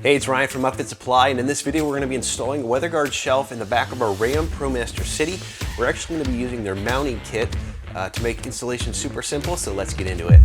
Hey, it's Ryan from Upfit Supply, and in this video we're going to be installing a weatherguard shelf in the back of our RAM ProMaster City. We're actually going to be using their mounting kit to make installation super simple, so let's get into it.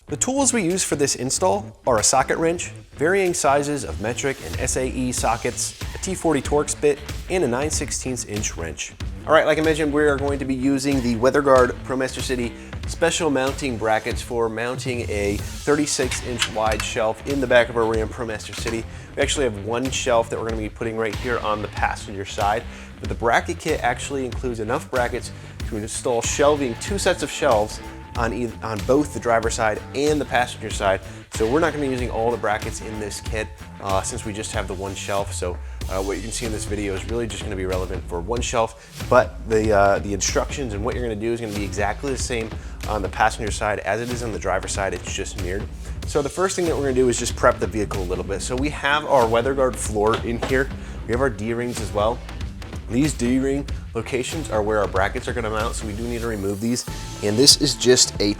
The tools we use for this install are a socket wrench, varying sizes of metric and SAE sockets, a T40 Torx bit, and a 9/16 inch wrench. All right, like I mentioned, we are going to be using the weatherguard ProMaster City special mounting brackets for mounting a 36-inch wide shelf in the back of our RAM ProMaster City. We actually have one shelf that we're going to be putting right here on the passenger side, but the bracket kit actually includes enough brackets to install shelving, two sets of shelves on both the driver's side and the passenger side. So we're not going to be using all the brackets in this kit since we just have the one shelf. So what you can see in this video is really just going to be relevant for one shelf, but the instructions and what you're going to do is going to be exactly the same on the passenger side as it is on the driver's side. It's just mirrored. So the first thing that we're going to do is just prep the vehicle a little bit. So we have our weatherguard floor in here. We have our D-rings as well. These D-ring locations are where our brackets are going to mount, so we do need to remove these. And this is just a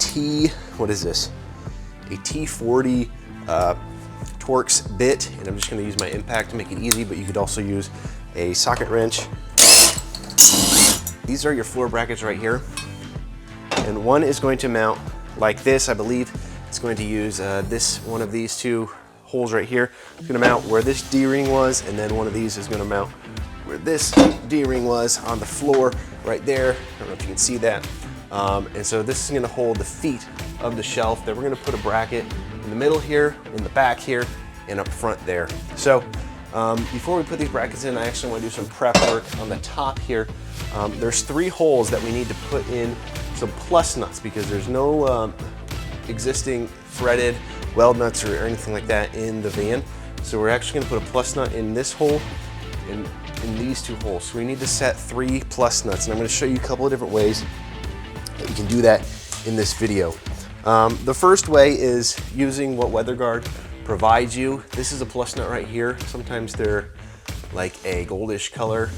what is this? A T40 Torx bit, and I'm just going to use my impact to make it easy, but you could also use a socket wrench. These are your floor brackets right here, and one is going to mount like this. I believe it's going to use one of these two holes right here. It's going to mount where this D-ring was, and then one of these is going to mount where this D-ring was on the floor right there. I don't know if you can see that. And so this is going to hold the feet of the shelf. Then we're going to put a bracket in the middle here, in the back here, and up front there. So before we put these brackets in, I actually want to do some prep work on the top here. There's 3 holes that we need to put in some plus nuts because there's no existing threaded weld nuts or anything like that in the van. So we're actually going to put a plus nut in this hole and in these 2 holes. So we need to set 3 plus nuts, and I'm going to show you a couple of different ways that you can do that in this video. The first way is using what weatherguard provides you. This is a plus nut right here. Sometimes they're like a goldish color.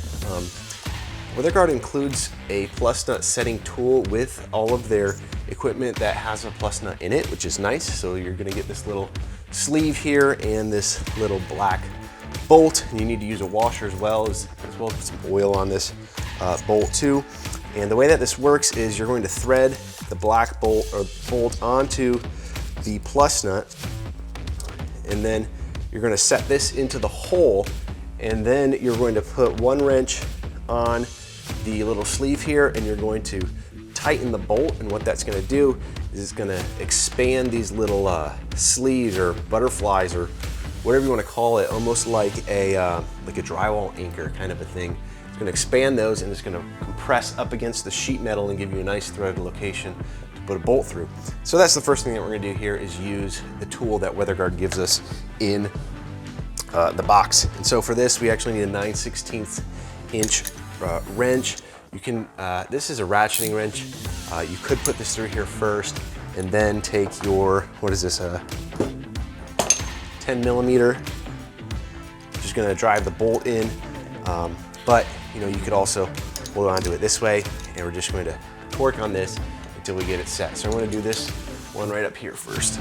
weatherguard includes a plus nut setting tool with all of their equipment that has a plus nut in it, which is nice. So you're going to get this little sleeve here and this little black bolt, and you need to use a washer as well as put some oil on this bolt too. And the way that this works is you're going to thread the black bolt onto the plus nut, and then you're going to set this into the hole, and then you're going to put one wrench on the little sleeve here, and you're going to tighten the bolt. And what that's going to do is it's going to expand these little sleeves or butterflies or whatever you want to call it, almost like a drywall anchor kind of a thing. It's going to expand those, and it's going to compress up against the sheet metal and give you a nice threaded location to put a bolt through. So that's the first thing that we're going to do here, is use the tool that weatherguard gives us in the box. And so for this, we actually need a 9/16 inch wrench. You can, this is a ratcheting wrench. You could put this through here first and then take your, what is this, 10 millimeter. Just gonna drive the bolt in, but you know, you could also hold on to it this way, and we're just going to torque on this until we get it set. So I'm gonna do this one right up here first.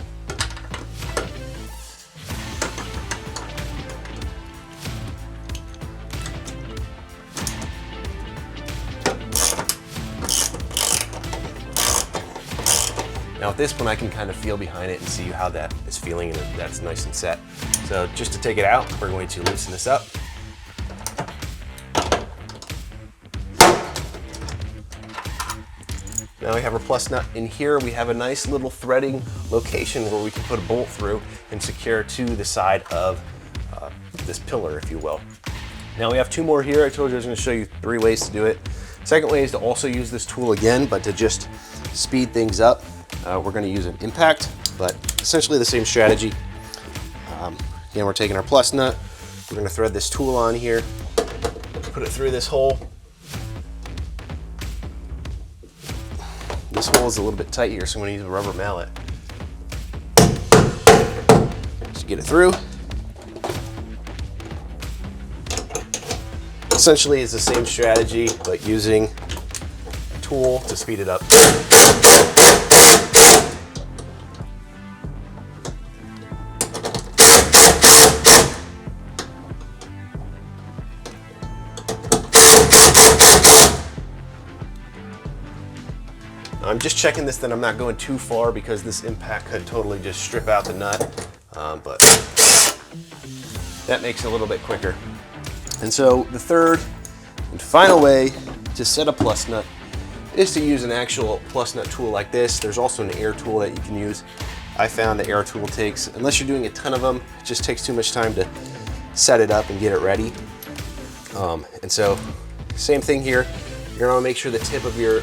Now with this one, I can kind of feel behind it and see how that is feeling, and that's nice and set. So just to take it out, we're going to loosen this up. Now we have our plus nut in here. We have a nice little threading location where we can put a bolt through and secure to the side of this pillar, if you will. Now we have 2 more here. I told you I was going to show you 3 ways to do it. Second way is to also use this tool again, but to just speed things up. We're going to use an impact, but essentially the same strategy. Again, we're taking our plus nut. We're going to thread this tool on here, put it through this hole. This hole is a little bit tight here, so I'm going to use a rubber mallet. Just get it through. Essentially, it's the same strategy, but using a tool to speed it up. I'm just checking this that I'm not going too far because this impact could totally just strip out the nut, but that makes it a little bit quicker. And so the third and final way to set a plus nut is to use an actual plus nut tool like this. There's also an air tool that you can use. I found the air tool takes, unless you're doing a ton of them, it just takes too much time to set it up and get it ready. And so same thing here. You're gonna wanna make sure the tip of your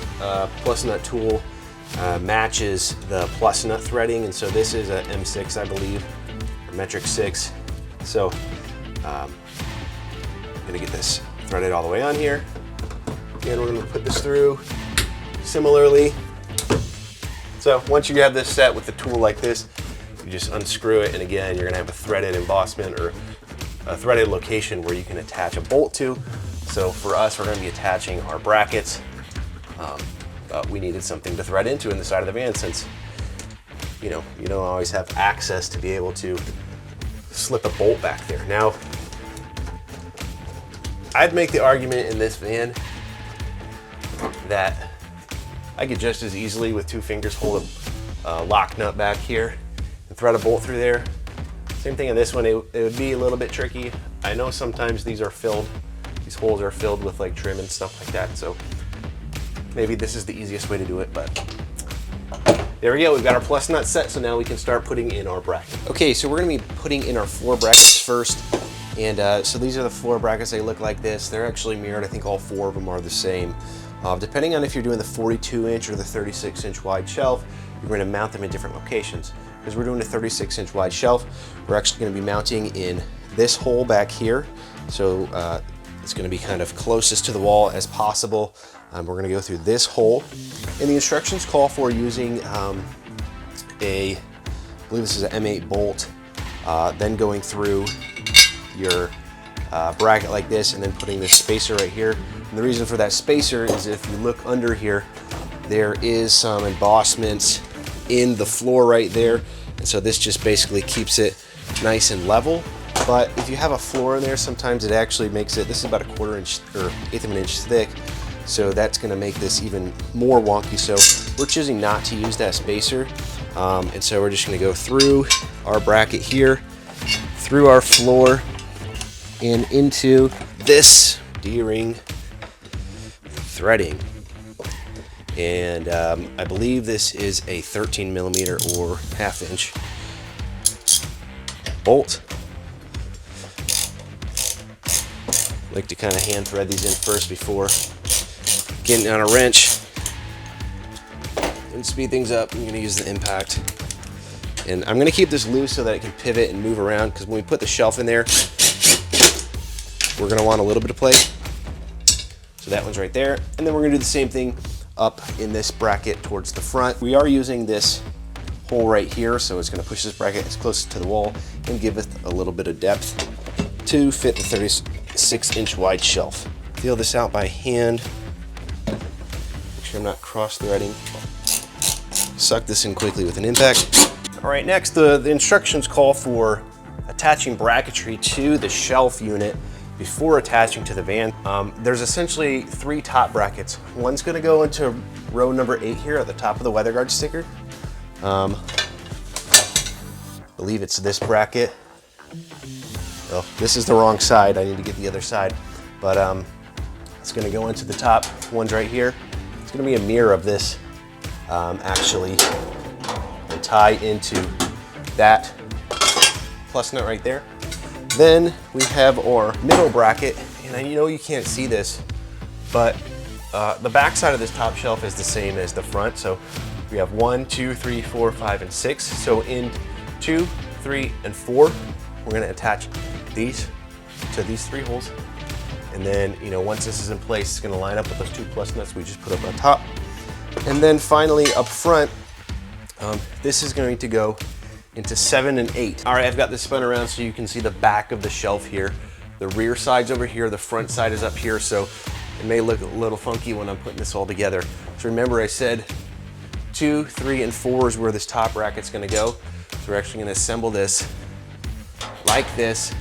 plus nut tool matches the plus nut threading. And so this is a M6, I believe, or metric 6. So I'm gonna get this threaded all the way on here. And we're gonna put this through similarly. So once you have this set with the tool like this, you just unscrew it, and again, you're gonna have a threaded embossment or a threaded location where you can attach a bolt to. So for us, we're gonna be attaching our brackets. But we needed something to thread into in the side of the van since, you know, you don't always have access to be able to slip a bolt back there. Now, I'd make the argument in this van that I could just as easily with 2 fingers hold a lock nut back here and thread a bolt through there. Same thing in this one, it would be a little bit tricky. I know sometimes these holes are filled with like trim and stuff like that, so maybe this is the easiest way to do it, but there we go. We've got our plus nut set, so now we can start putting in our bracket. Okay, so we're gonna be putting in our floor brackets first. And so these are the floor brackets. They look like this. They're actually mirrored. I think all 4 of them are the same. Depending on if you're doing the 42-inch or the 36-inch wide shelf, you're going to mount them in different locations. Because we're doing a 36-inch wide shelf, we're actually going to be mounting in this hole back here. So it's going to be kind of closest to the wall as possible. We're going to go through this hole. And the instructions call for using I believe this is an M8 bolt, then going through your bracket like this and then putting this spacer right here. And the reason for that spacer is if you look under here, there is some embossments in the floor right there. And so this just basically keeps it nice and level. But if you have a floor in there, sometimes it actually makes it, this is about a 1/4 inch or 1/8 of an inch thick. So that's gonna make this even more wonky. So we're choosing not to use that spacer. And so we're just gonna go through our bracket here, through our floor, and into this D-ring threading. And I believe this is a 13mm or 1/2 inch bolt. I like to kind of hand thread these in first before getting on a wrench. And speed things up, I'm going to use the impact. And I'm going to keep this loose so that it can pivot and move around, because when we put the shelf in there, we're going to want a little bit of play. So that one's right there. And then we're going to do the same thing up in this bracket towards the front. We are using this hole right here, so it's going to push this bracket as close to the wall and give it a little bit of depth to fit the 36-inch wide shelf. Feel this out by hand. Make sure I'm not cross-threading. Suck this in quickly with an impact. All right, next the instructions call for attaching bracketry to the shelf unit before attaching to the van. There's essentially 3 top brackets. One's gonna go into row number 8 here at the top of the weatherguard sticker. I believe it's this bracket. Well, this is the wrong side. I need to get the other side. But it's gonna go into the top ones right here. It's gonna be a mirror of this actually, and tie into that plus nut right there. Then we have our middle bracket, and I know you can't see this, but the back side of this top shelf is the same as the front. So we have 1, 2, 3, 4, 5, and 6. So in 2, 3, and 4, we're gonna attach these to these 3 holes. And then, you know, once this is in place, it's gonna line up with those 2 plus nuts we just put up on top. And then finally up front, this is going to go into 7 and 8. All right, I've got this spun around so you can see the back of the shelf here. The rear side's over here, the front side is up here, so it may look a little funky when I'm putting this all together. So remember I said 2, 3, and 4 is where this top bracket's gonna go. So we're actually gonna assemble this like this.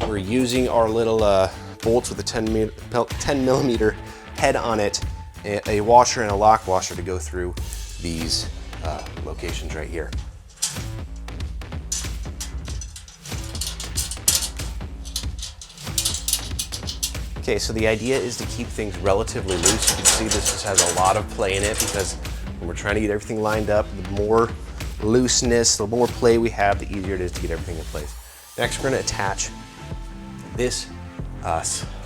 We're using our little bolts with a 10 millimeter head on it, a washer and a lock washer to go through these locations right here. Okay, so the idea is to keep things relatively loose. You can see this just has a lot of play in it because when we're trying to get everything lined up, the more looseness, the more play we have, the easier it is to get everything in place. Next, we're gonna attach this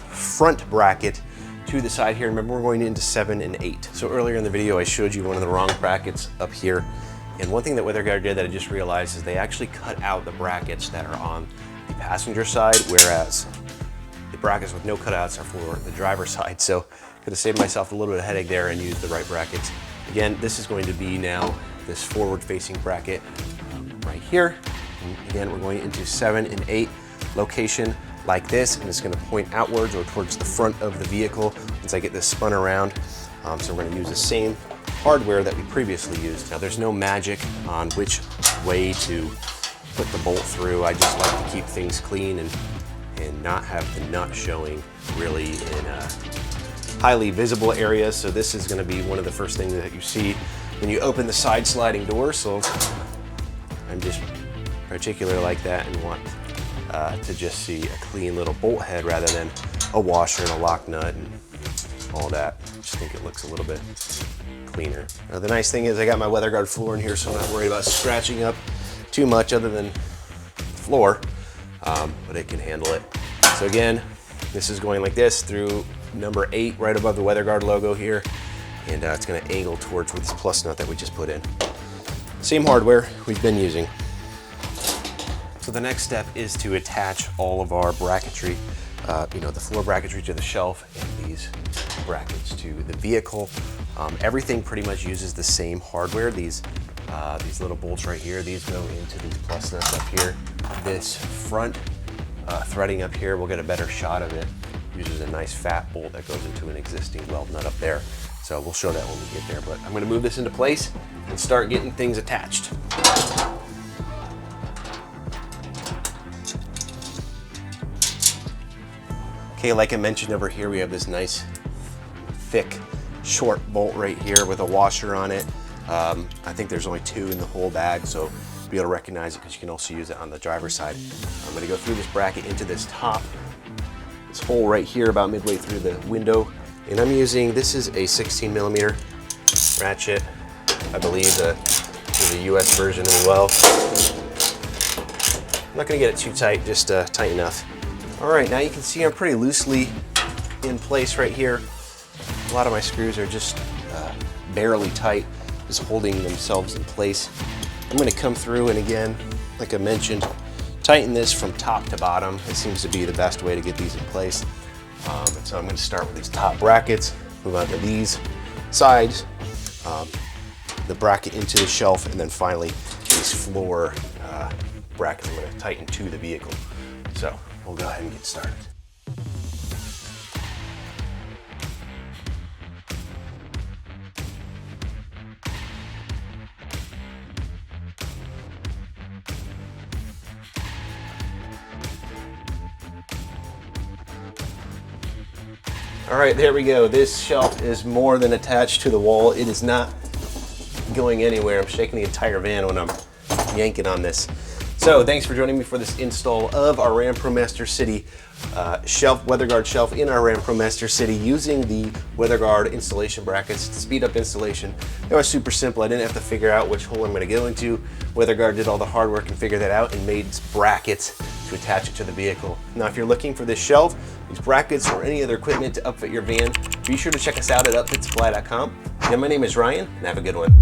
front bracket to the side here. Remember, we're going into 7 and 8. So earlier in the video, I showed you one of the wrong brackets up here. And one thing that weatherguard did that I just realized is they actually cut out the brackets that are on the passenger side, whereas the brackets with no cutouts are for the driver's side. So could have saved myself a little bit of headache there and used the right brackets. Again, this is going to be now this forward-facing bracket right here. And again, we're going into 7 and 8 location like this, and it's going to point outwards or towards the front of the vehicle once I get this spun around. So we're going to use the same hardware that we previously used. Now, there's no magic on which way to put the bolt through. I just like to keep things clean and not have the nut showing really in highly visible areas. So this is going to be one of the first things that you see when you open the side sliding door. So I'm just particular like that and want to just see a clean little bolt head rather than a washer and a lock nut and all that. I just think it looks a little bit cleaner. Now, the nice thing is I got my weatherguard floor in here, so I'm not worried about scratching up too much other than the floor, but it can handle it. So again, this is going like this through number 8 right above the weatherguard logo here, and it's going to angle towards with this plus nut that we just put in. Same hardware we've been using. So the next step is to attach all of our bracketry, the floor bracketry to the shelf and these brackets to the vehicle. Everything pretty much uses the same hardware. These little bolts right here, these go into these plus nuts up here. This front threading up here, we'll get a better shot of it. Uses a nice fat bolt that goes into an existing weld nut up there. So we'll show that when we get there, but I'm gonna move this into place and start getting things attached. Okay, like I mentioned over here, we have this nice, thick, short bolt right here with a washer on it. I think there's only 2 in the whole bag, so you'll be able to recognize it because you can also use it on the driver's side. I'm gonna go through this bracket into this this hole right here about midway through the window. And I'm using, this is a 16mm ratchet. I believe there's a US version as well. I'm not gonna get it too tight, just tight enough. All right, now you can see I'm pretty loosely in place right here. A lot of my screws are just barely tight, just holding themselves in place. I'm gonna come through and again, like I mentioned, tighten this from top to bottom. It seems to be the best way to get these in place. And so I'm gonna start with these top brackets, move on to these sides, the bracket into the shelf, and then finally these floor brackets I'm gonna tighten to the vehicle. So we'll go ahead and get started. All right, there we go. This shelf is more than attached to the wall. It is not going anywhere. I'm shaking the entire van when I'm yanking on this. So thanks for joining me for this install of our RAM ProMaster City weatherguard shelf in our RAM ProMaster City using the weatherguard installation brackets to speed up installation. It was super simple. I didn't have to figure out which hole I'm going to go into. Weatherguard did all the hard work and figured that out and made brackets to attach it to the vehicle. Now, if you're looking for this shelf, these brackets, or any other equipment to upfit your van, be sure to check us out at upfitsupply.com. Again, my name is Ryan, and have a good one.